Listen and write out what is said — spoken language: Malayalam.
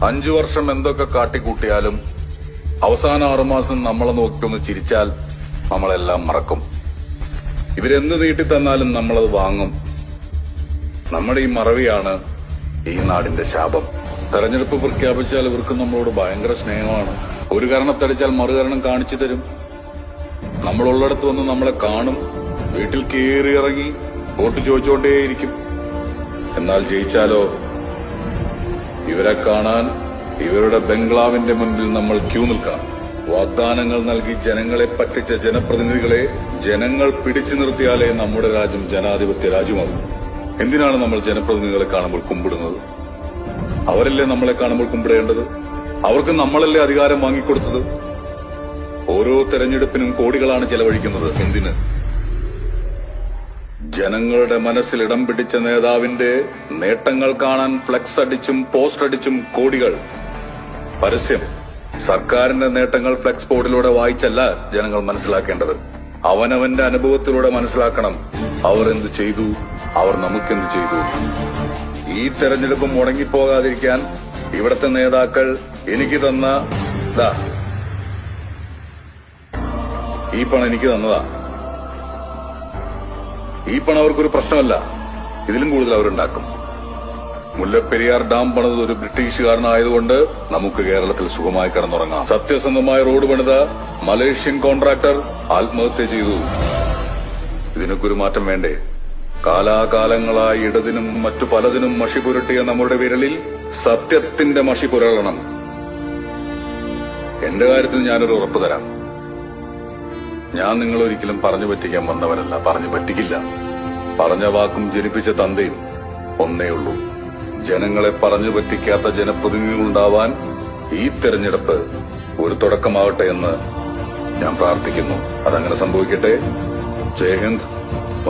5 വർഷം എന്തൊക്കെ കാട്ടിക്കൂട്ടിയാലും അവസാന 6 മാസം നമ്മളെ നോക്കിട്ടൊന്ന് ചിരിച്ചാൽ നമ്മളെല്ലാം മറക്കും. ഇവരെന്ത് നീട്ടിത്തന്നാലും നമ്മളത് വാങ്ങും. നമ്മുടെ ഈ മറവിയാണ് ഈ നാടിന്റെ ശാപം. തെരഞ്ഞെടുപ്പ് പ്രഖ്യാപിച്ചാൽ ഇവർക്ക് നമ്മളോട് ഭയങ്കര സ്നേഹമാണ്. ഒരു കാരണത്തടിച്ചാൽ മറുകരണം കാണിച്ചു തരും. നമ്മളുള്ളിടത്ത് വന്ന് നമ്മളെ കാണും. വീട്ടിൽ കയറി ഇറങ്ങി വോട്ട് ചോദിച്ചുകൊണ്ടേയിരിക്കും. എന്നാൽ ജയിച്ചാലോ, ഇവരെ കാണാൻ ഇവരുടെ ബംഗ്ലാവിന്റെ മുൻപിൽ നമ്മൾ ക്യൂ നിൽക്കാം. വാഗ്ദാനങ്ങൾ നൽകി ജനങ്ങളെ പറ്റിച്ച ജനപ്രതിനിധികളെ ജനങ്ങൾ പിടിച്ചു നിർത്തിയാലേ നമ്മുടെ രാജ്യം ജനാധിപത്യ രാജ്യമാകും. എന്തിനാണ് നമ്മൾ ജനപ്രതിനിധികളെ കാണുമ്പോൾ കുമ്പിടുന്നത്? അവരല്ലേ നമ്മളെ കാണുമ്പോൾ കുമ്പിടേണ്ടത്? അവർക്ക് നമ്മളല്ലേ അധികാരം വാങ്ങിക്കൊടുത്തത്? ഓരോ തെരഞ്ഞെടുപ്പിനും കോടികളാണ് ചെലവഴിക്കുന്നത്. എന്തിന്? ജനങ്ങളുടെ മനസ്സിൽ ഇടം പിടിച്ച നേതാവിന്റെ നേട്ടങ്ങൾ കാണാൻ ഫ്ലെക്സ് അടിച്ചും പോസ്റ്റ് അടിച്ചും കോടികൾ. പരസ്യം. സർക്കാരിന്റെ നേട്ടങ്ങൾ ഫ്ലെക്സ് ബോർഡിലൂടെ വായിച്ചല്ല ജനങ്ങൾ മനസ്സിലാക്കേണ്ടത്. അവനവന്റെ അനുഭവത്തിലൂടെ മനസ്സിലാക്കണം. അവർ എന്ത് ചെയ്തു, അവർ നമുക്കെന്ത് ചെയ്തു. ഈ തെരഞ്ഞെടുപ്പ് മുടങ്ങിപ്പോകാതിരിക്കാൻ ഇവിടത്തെ നേതാക്കൾ എനിക്ക് തന്ന ഈ പണം എനിക്ക് തന്നതാ. ഈ പണം അവർക്കൊരു പ്രശ്നമല്ല. ഇതിലും കൂടുതൽ അവരുണ്ടാക്കും. മുല്ലപ്പെരിയാർ ഡാം പണിത് ഒരു ബ്രിട്ടീഷുകാരനായതുകൊണ്ട് നമുക്ക് കേരളത്തിൽ സുഖമായി കിടന്നുറങ്ങാം. സത്യസന്ധമായ റോഡ് പണിത മലേഷ്യൻ കോൺട്രാക്ടർ ആത്മഹത്യ ചെയ്തു. ഇതിനൊക്കെ ഒരു മാറ്റം വേണ്ടേ? കാലാകാലങ്ങളായി ഇടതിനും മറ്റു പലതിനും മഷി പുരട്ടിയ നമ്മുടെ വിരലിൽ സത്യത്തിന്റെ മഷി പുരളണം. എന്റെ കാര്യത്തിൽ ഞാനൊരു ഉറപ്പ് തരാം. ഞാൻ നിങ്ങളൊരിക്കലും പറഞ്ഞു പറ്റിക്കാൻ വന്നവനല്ല. പറഞ്ഞു പറ്റിക്കില്ല. പറഞ്ഞ വാക്കും ജനിപ്പിച്ച തന്തയും ഒന്നേയുള്ളൂ. ജനങ്ങളെ പറഞ്ഞു പറ്റിക്കാത്ത ജനപ്രതിനിധികളുണ്ടാവാൻ ഈ തെരഞ്ഞെടുപ്പ് ഒരു തുടക്കമാവട്ടെ എന്ന് ഞാൻ പ്രാർത്ഥിക്കുന്നു. അതങ്ങനെ സംഭവിക്കട്ടെ. ജയ് ഹിന്ദ്.